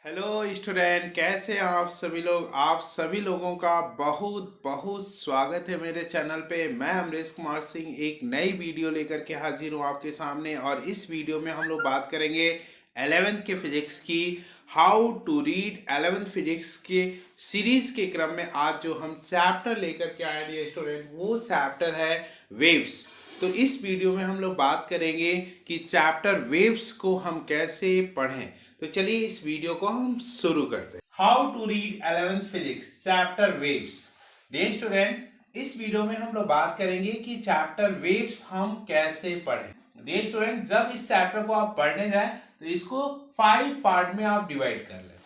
Hello student, कैसे हैं आप सभी लोग। आप सभी लोगों का बहुत बहुत स्वागत है मेरे चैनल पे। मैं अमरीश कुमार सिंह एक नई वीडियो लेकर के हाजिर हूँ आपके सामने। और इस वीडियो में हम लोग बात करेंगे 11th के फिजिक्स की। How to read 11th physics के सीरीज के क्रम में आज जो हम चैप्टर लेकर के आए हैं स्टूडेंट, वो चैप्टर है वेव्स। तो इस वीडियो में हम लोग बात करेंगे कि चैप्टर वेव्स को हम कैसे पढ़ें। तो चलिए इस वीडियो को हम शुरू करते हैं। How to read 11th physics chapter waves. Dear student, इस वीडियो में हम लोग बात करेंगे कि चैप्टर वेव्स हम कैसे पढ़ें। डियर स्टूडेंट, जब इस चैप्टर को आप पढ़ने जाएं तो इसको 5 पार्ट में आप डिवाइड कर लें।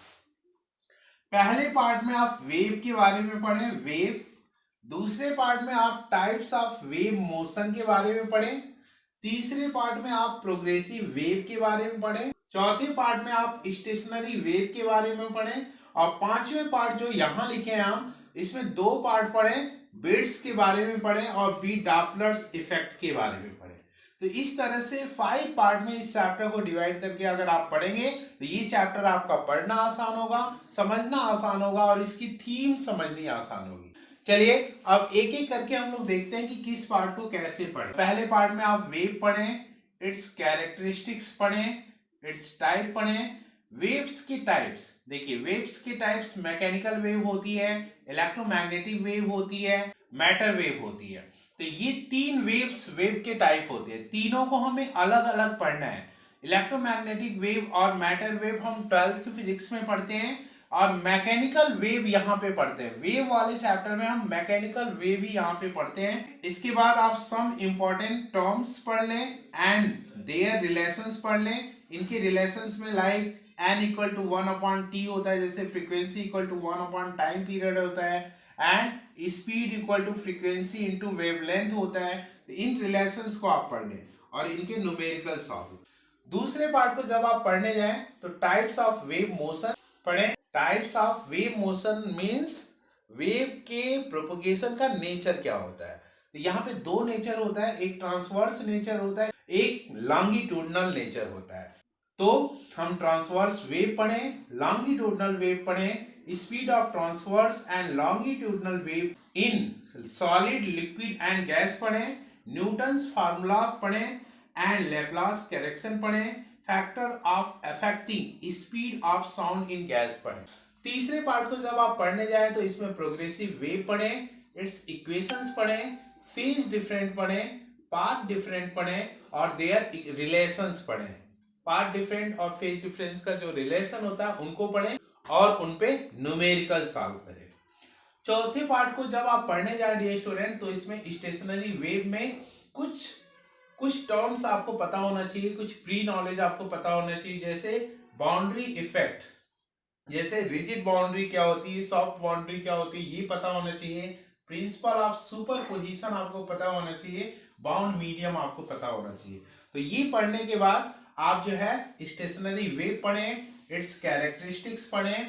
पहले पार्ट में आप वेव के बारे में पढ़ें, वेव। दूसरे पार्ट में आप टाइप्स ऑफ वेव मोशन के बारे में पढ़ें। तीसरे पार्ट में आप प्रोग्रेसिव वेव के बारे में पढ़ें। चौथे पार्ट में आप स्टेशनरी वेव के बारे में पढ़ें। और पांचवें पार्ट जो यहाँ लिखे हैं हम, इसमें 2 पार्ट पढ़ें, बिट्स के बारे में पढ़ें और बी डॉपलर्स इफेक्ट के बारे में पढ़ें। तो इस तरह से 5 पार्ट में इस चैप्टर को डिवाइड करके अगर आप पढ़ेंगे तो ये चैप्टर आपका पढ़ना आसान होगा, समझना आसान होगा और इसकी थीम समझनी आसान होगी। चलिए अब एक एक करके हम लोग देखते हैं कि किस पार्ट को कैसे पढ़ें। पहले पार्ट में आप वेव पढ़ें, इट्स कैरेक्टरिस्टिक्स पढ़ें, इट्स टाइप पढ़ें। वेव्स की टाइप्स देखिए, वेव्स की टाइप्स मैकेनिकल वेव होती है, इलेक्ट्रोमैग्नेटिक वेव होती है, मैटर वेव होती है। तो ये 3 वेव्स वेव के टाइप होते हैं। तीनों को हमें अलग अलग पढ़ना है। इलेक्ट्रोमैग्नेटिक वेव और मैटर वेव हम 12th की फिजिक्स में पढ़ते हैं और मैकेनिकल वेव यहाँ पे पढ़ते हैं। वेव वाले चैप्टर में हम मैकेनिकल वेव ही यहाँ पे पढ़ते हैं। इसके बाद आप सम इंपॉर्टेंट टर्म्स पढ़ लें एंड देयर रिलेशंस पढ़ लें। इनके रिलेशंस में like n equal to 1/t होता है, जैसे frequency equal to 1 time period होता है, and speed equal to frequency into wavelength होता है। तो इन रिलेशंस को आप पढ़ लें और इनके न्यूमेरिकल सॉल्व। दूसरे पार्ट को जब आप पढ़ने जाएं तो टाइप्स ऑफ वेव मोशन पढ़ें। Types of wave motion means wave के प्रोपगेशन का नेचर क्या होता है। तो यहाँ पे 2 नेचर होता है, एक ट्रांसवर्स नेचर होता है, एक लॉन्गिट्यूडनल नेचर होता है। तो हम ट्रांसवर्स वेव पढ़ें, लॉन्गिट्यूडनल वेव पढ़ें, speed of transverse and longitudinal wave in solid, liquid and gas पढ़ें, न्यूटन्स फार्मूला पढ़ें एंड लेप्लास करेक्शन पढ़ें, factor of affecting speed of sound in gas पढ़ें। तीसरे पार्ट को जब आप पढ़ने जाएं तो इसमें प्रोग्रेसिव वेव पढ़ें, इट्स इक्वेशंस पढ़ें, फेज डिफरेंट पढ़ें, पाथ डिफरेंट पढ़ें और देयर रिलेशंस पढ़ें। पाथ डिफरेंट और फेज डिफरेंस का जो रिलेशन होता है उनको पढ़ें और उन पे न्यूमेरिकल सॉल्व करें। चौथे पार्ट को जब आप पढ़ने जाए डियर स्टूडेंट तो इसमें स्टेशनरी वेव में कुछ टर्म्स आपको पता होना चाहिए, कुछ प्री नॉलेज आपको पता होना चाहिए, जैसे बाउंड्री इफेक्ट, जैसे रिजिड बाउंड्री क्या होती है, सॉफ्ट बाउंड्री क्या होती है, ये पता होना चाहिए। प्रिंसिपल ऑफ सुपरपोजिशन आपको पता होना चाहिए, बाउंड मीडियम आपको पता होना चाहिए। तो ये पढ़ने के बाद आप जो है स्टेशनरी वेव पढ़ें, इट्स कैरेक्टरिस्टिक्स पढ़ें,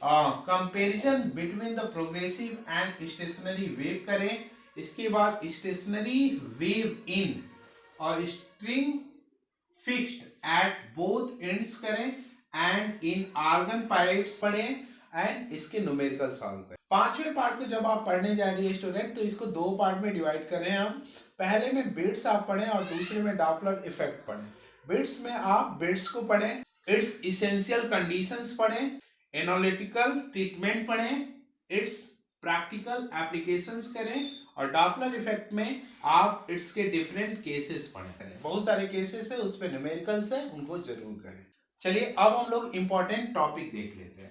comparison between the progressive and stationary wave करें। इसके बाद स्टेशनरी वेव इन और string fixed at both ends करें एंड इन आर्गन पाइप्स पढ़ें एंड इसके न्यूमेरिकल सॉल्व करें। पांचवें पार्ट को जब आप पढ़ने जाएंगे स्टूडेंट तो इसको 2 पार्ट में डिवाइड करें हम। पहले में बिट्स आप पढ़ें और दूसरे में डॉपलर इफेक्ट पढ़ें। बिट्स में आप बिट्स को पढ़ें, इट्स इसेंशियल कंडीशंस पढ़ें, एनालिटिकल ट्रीटमेंट पढ़ें, इट्स प्रैक्टिकल एप्लीकेशंस करें और डॉपलर इफेक्ट में आप इट्स के डिफरेंट केसेस पढ़ें। बहुत सारे केसेस है, उस पर न्यूमेरिकल्स है, उनको जरूर करें। चलिए अब हम लोग इंपॉर्टेंट टॉपिक देख लेते हैं।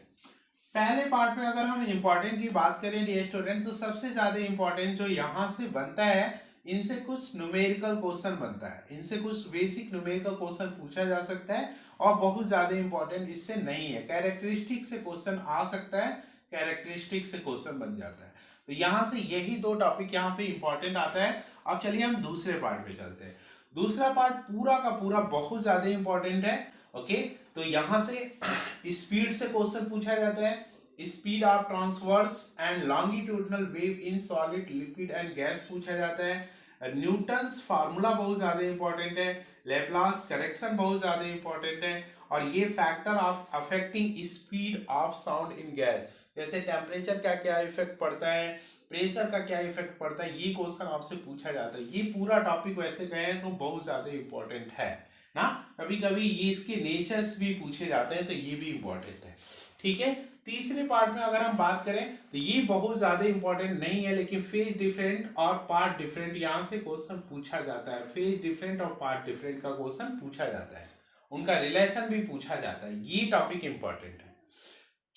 पहले पार्ट में अगर हम इंपॉर्टेंट की बात करें डियर स्टूडेंट तो सबसे ज्यादा इंपॉर्टेंट जो यहाँ से बनता है, इनसे कुछ न्यूमेरिकल क्वेश्चन बनता है, इनसे कुछ बेसिक न्यूमेरिकल क्वेश्चन पूछा जा सकता है और बहुत ज्यादा इंपॉर्टेंट इससे नहीं है। कैरेक्टरिस्टिक से क्वेश्चन आ सकता है, कैरेक्टरिस्टिक से क्वेश्चन बन जाता है। तो यहाँ से यही 2 टॉपिक यहाँ पे इंपॉर्टेंट आता है। अब चलिए हम दूसरे पार्ट पे चलते हैं। दूसरा पार्ट पूरा का पूरा बहुत ज्यादा इंपॉर्टेंट है। ओके, तो यहाँ से स्पीड से क्वेश्चन पूछा जाता है, speed of transverse and longitudinal wave in solid, liquid and gas पूछा जाता है। न्यूटन्स फार्मूला बहुत ज्यादा इंपॉर्टेंट है, लेप्लास करेक्शन बहुत ज्यादा इंपॉर्टेंट है और ये factor of affecting speed of sound in gas, जैसे टेम्परेचर का क्या इफेक्ट पड़ता है, प्रेशर का क्या इफेक्ट पड़ता है, ये क्वेश्चन आपसे पूछा जाता है। ये पूरा टॉपिक वैसे कहें तो बहुत ज्यादा इंपॉर्टेंट है ना, कभी कभी ये इसके नेचर्स भी पूछे जाते हैं तो ये भी इंपॉर्टेंट है। ठीक है, तीसरे पार्ट में अगर हम बात करें तो ये बहुत ज्यादा इंपॉर्टेंट नहीं है, लेकिन फेज डिफरेंट और पार्ट डिफरेंट यहाँ से क्वेश्चन पूछा जाता है। फेज डिफरेंट और पार्ट डिफरेंट का क्वेश्चन पूछा जाता है, उनका रिलेशन भी पूछा जाता है, ये टॉपिक इंपॉर्टेंट है।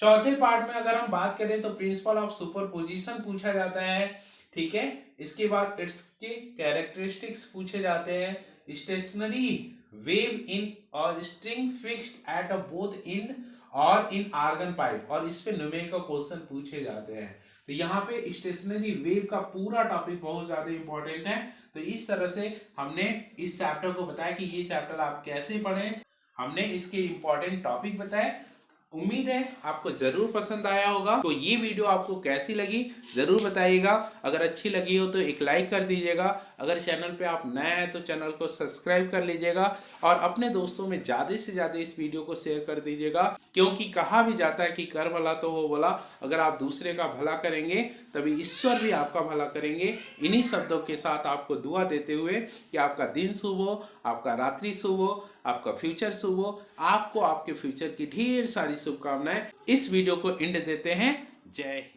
चौथे पार्ट में अगर हम बात करें तो प्रिंसिपल ऑफ सुपरपोजिशन पूछा जाता है। ठीक है, इसके बाद इसके कैरेक्टरिस्टिक्स पूछे जाते हैं, स्टेशनरी वेव इन और string fixed at a both and और इन आर्गन पाइप, और इस पे न्यूमेरिकल क्वेश्चन पूछे जाते हैं। तो यहाँ पे स्टेशनरी वेव का पूरा टॉपिक बहुत ज्यादा इंपॉर्टेंट है। तो इस तरह से हमने इस चैप्टर को बताया कि ये चैप्टर आप कैसे पढ़ें, हमने इसके इंपॉर्टेंट टॉपिक बताए। उम्मीद है आपको जरूर पसंद आया होगा। तो ये वीडियो आपको कैसी लगी जरूर बताइएगा, अगर अच्छी लगी हो तो एक लाइक कर दीजिएगा, अगर चैनल पे आप नए हैं तो चैनल को सब्सक्राइब कर लीजिएगा और अपने दोस्तों में ज़्यादा से ज़्यादा इस वीडियो को शेयर कर दीजिएगा, क्योंकि कहा भी जाता है कि कर भला तो वो भला, अगर आप दूसरे का भला करेंगे तभी ईश्वर भी आपका भला करेंगे। इन्हीं शब्दों के साथ आपको दुआ देते हुए कि आपका दिन शुभ हो, आपका रात्रि शुभ हो, आपका फ्यूचर शुभ हो, आपको आपके फ्यूचर की ढेर सारी शुभकामनाएं। इस वीडियो को एंड देते हैं। जय हिंद।